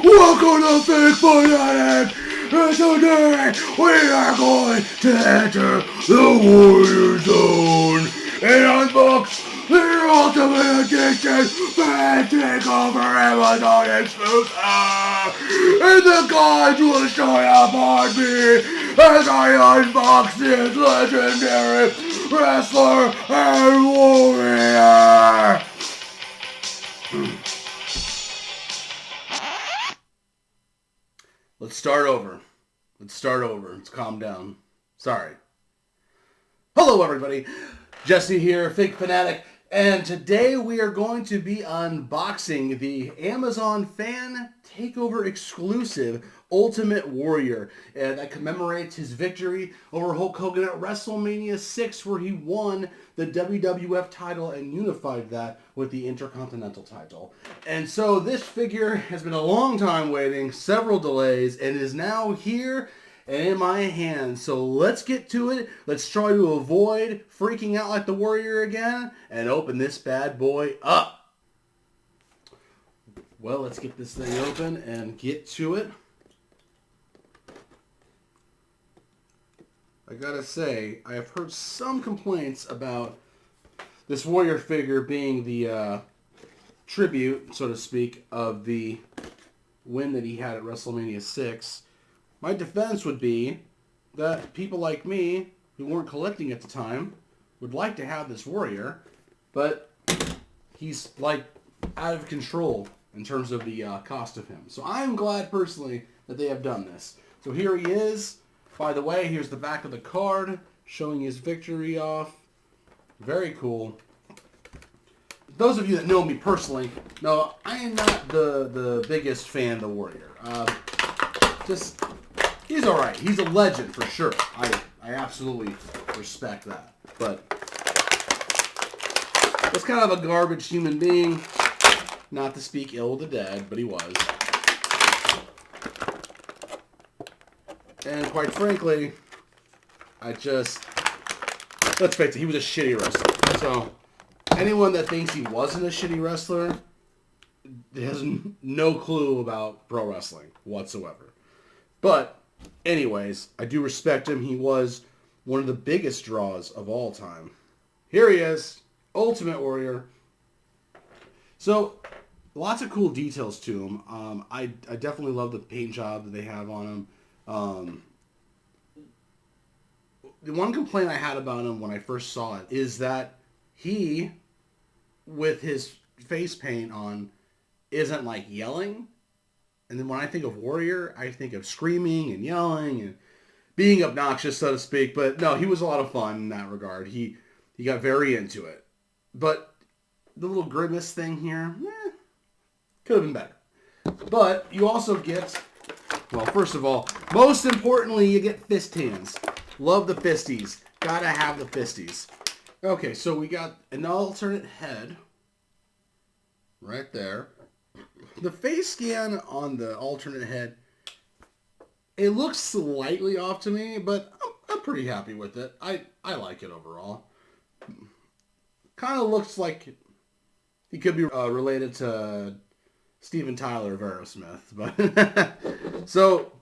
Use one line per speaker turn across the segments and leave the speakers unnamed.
Welcome to Fake Fanatic! And today we are going to enter the Warrior Zone and unbox the Ultimate Edition Fan Takeover Amazon exclusive! And the gods will shine upon me as I unbox this legendary wrestler and warrior! Let's start over. Let's calm down. Sorry. Hello, everybody. Jesse here, Fake Fanatic, and today we are going to be unboxing the Amazon Fan Takeover exclusive Ultimate Warrior, and that commemorates his victory over Hulk Hogan at WrestleMania 6, where he won the WWF title and unified that with the Intercontinental title. And so this figure has been a long time waiting, several delays, and is now here and in my hands. So let's get to it. Let's try to avoid freaking out like the Warrior again and open this bad boy up. Well, let's get this thing open and get to it. I gotta say, I have heard some complaints about this Warrior figure being the tribute, so to speak, of the win that he had at WrestleMania 6. My defense would be that people like me, who weren't collecting at the time, would like to have this Warrior, but he's like out of control in terms of the cost of him. So I'm glad personally that they have done this. So here he is. By the way, here's the back of the card showing his victory off. Very cool. Those of you that know me personally know I am not the biggest fan of the Warrior. He's all right. He's a legend for sure. I absolutely respect that. But was kind of a garbage human being. Not to speak ill of the dead, but he was. And quite frankly, let's face it, he was a shitty wrestler. So anyone that thinks he wasn't a shitty wrestler has no clue about pro wrestling whatsoever. But anyways, I do respect him. He was one of the biggest draws of all time. Here he is, Ultimate Warrior. So lots of cool details to him. I definitely love the paint job that they have on him. The one complaint I had about him when I first saw it is that he, with his face paint on, isn't like yelling. And then when I think of Warrior, I think of screaming and yelling and being obnoxious, so to speak. But no, he was a lot of fun in that regard. He got very into it. But the little grimace thing here, could have been better. But you also get, well, first of all, most importantly, you get fist hands. Love the fisties. Gotta have the fisties. Okay, so we got an alternate head right there. The face scan on the alternate head, it looks slightly off to me, but I'm pretty happy with it. I like it overall. Kind of looks like he could be related to Steven Tyler of Aerosmith. But so,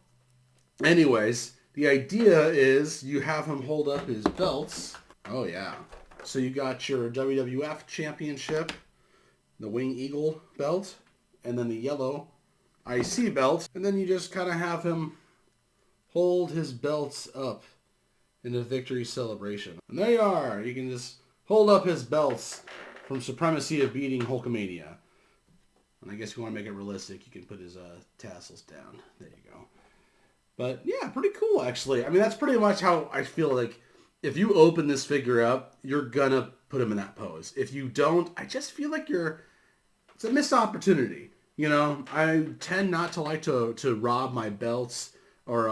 anyways, the idea is you have him hold up his belts. Oh, yeah. So you got your WWF Championship, the Wing Eagle belt, and then the yellow IC belt. And then you just kind of have him hold his belts up in a victory celebration. And there you are. You can just hold up his belts from Supremacy of beating Hulkamania. And I guess if you want to make it realistic, you can put his tassels down. There you go. But yeah, pretty cool, actually. I mean, that's pretty much how I feel like if you open this figure up, you're going to put him in that pose. If you don't, I just feel like it's a missed opportunity. You know, I tend not to like to rob my belts, or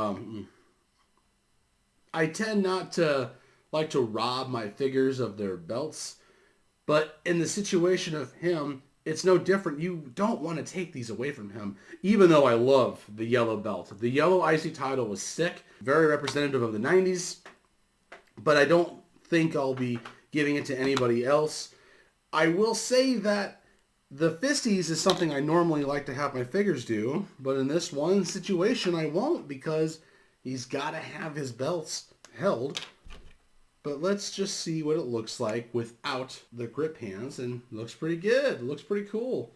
I tend not to like to rob my figures of their belts. But in the situation of him, it's no different. You don't want to take these away from him, even though I love the yellow belt. The yellow IC title was sick, very representative of the 90s, but I don't think I'll be giving it to anybody else. I will say that The fisties is something I normally like to have my figures do, but in this one situation I won't because he's got to have his belts held. But let's just see what it looks like without the grip hands, and it looks pretty good. It looks pretty cool.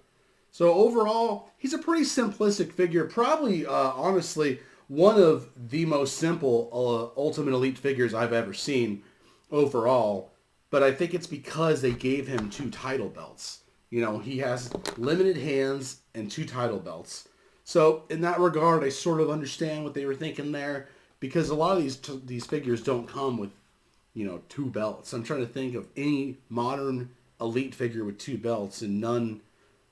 So overall, he's a pretty simplistic figure. Probably, honestly, one of the most simple Ultimate Elite figures I've ever seen overall. But I think it's because they gave him 2 title belts. You know, he has limited hands and 2 title belts. So in that regard, I sort of understand what they were thinking there, because a lot of these figures don't come with, you know, 2 belts. I'm trying to think of any modern Elite figure with 2 belts, and none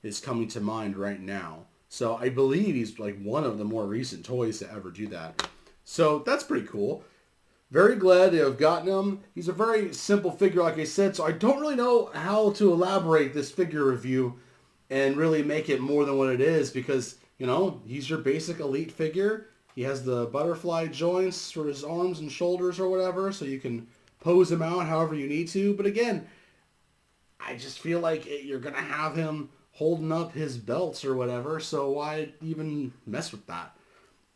is coming to mind right now. So I believe he's like one of the more recent toys to ever do that. So that's pretty cool. Very glad to have gotten him. He's a very simple figure, like I said, so I don't really know how to elaborate this figure review and really make it more than what it is, because, you know, he's your basic Elite figure. He has the butterfly joints for his arms and shoulders or whatever, so you can pose him out however you need to. But again, I just feel like you're going to have him holding up his belts or whatever, so why even mess with that?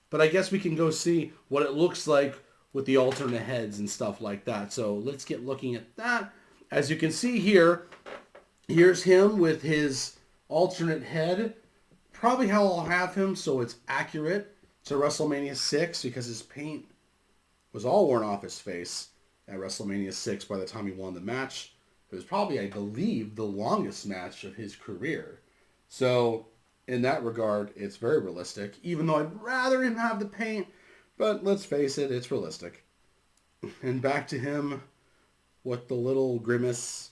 But I guess we can go see what it looks like with the alternate heads and stuff like that. So let's get looking at that. As you can see here, here's him with his alternate head. Probably how I'll have him so it's accurate to WrestleMania 6, because his paint was all worn off his face at WrestleMania 6 by the time he won the match. It was probably, I believe, the longest match of his career. So in that regard, it's very realistic, even though I'd rather him have the paint. But let's face it, it's realistic. And back to him with the little grimace,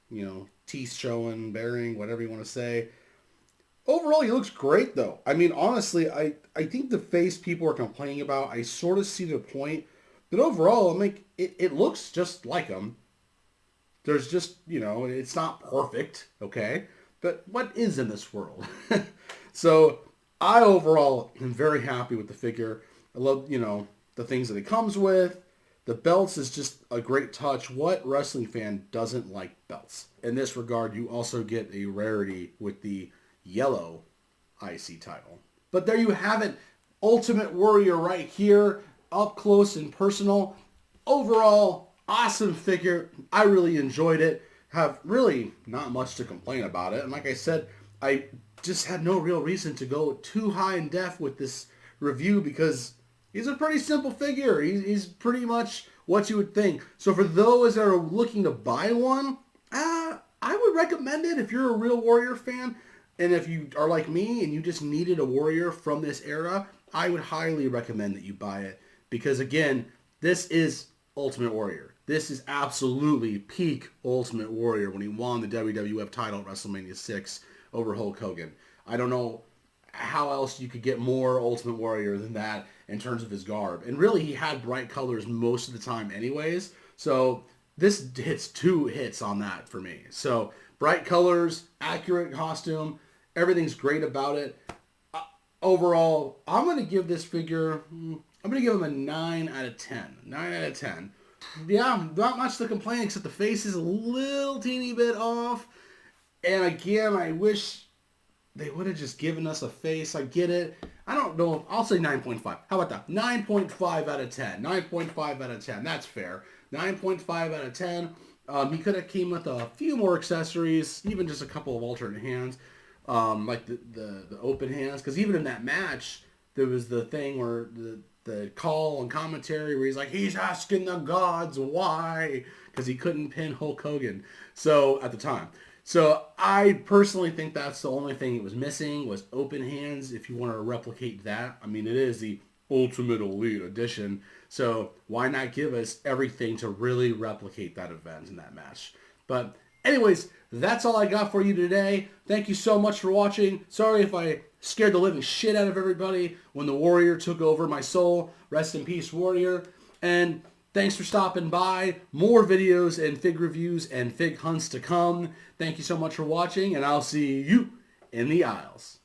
you know, teeth showing, bearing, whatever you want to say. Overall, he looks great, though. I mean, honestly, I think the face people are complaining about, I sort of see their point. But overall, I mean, it looks just like him. There's just, you know, it's not perfect, okay? But what is in this world? So I overall am very happy with the figure. I love, you know, the things that it comes with. The belts is just a great touch. What wrestling fan doesn't like belts? In this regard, you also get a rarity with the yellow IC title. But there you have it. Ultimate Warrior right here, up close and personal. Overall, awesome figure. I really enjoyed it. Have really not much to complain about it. And like I said, I just had no real reason to go too high in depth with this review, because he's a pretty simple figure. He's pretty much what you would think. So for those that are looking to buy one, I would recommend it if you're a real Warrior fan. And if you are like me and you just needed a Warrior from this era, I would highly recommend that you buy it. Because again, this is Ultimate Warrior. This is absolutely peak Ultimate Warrior when he won the WWF title at WrestleMania 6 over Hulk Hogan. I don't know how else you could get more Ultimate Warrior than that in terms of his garb. And really, he had bright colors most of the time anyways. So this hits 2 hits on that for me. So bright colors, accurate costume, everything's great about it. Overall, I'm going to give this figure, I'm going to give him a 9 out of 10. 9 out of 10. Yeah, not much to complain except the face is a little teeny bit off. And again, I wish they would have just given us a face. I get it. I don't know. I'll say 9.5. How about that? 9.5 out of 10. 9.5 out of 10. That's fair. 9.5 out of 10. He could have came with a few more accessories, even just a couple of alternate hands, like the open hands. Because even in that match, there was the thing where the call and commentary where he's like, he's asking the gods why, because he couldn't pin Hulk Hogan. So at the time. So I personally think that's the only thing it was missing was open hands. If you want to replicate that, I mean, it is the Ultimate Elite Edition. So why not give us everything to really replicate that event in that match? But anyways, that's all I got for you today. Thank you so much for watching. Sorry if I scared the living shit out of everybody when the Warrior took over my soul. Rest in peace, Warrior. And thanks for stopping by. More videos and fig reviews and fig hunts to come. Thank you so much for watching, and I'll see you in the aisles.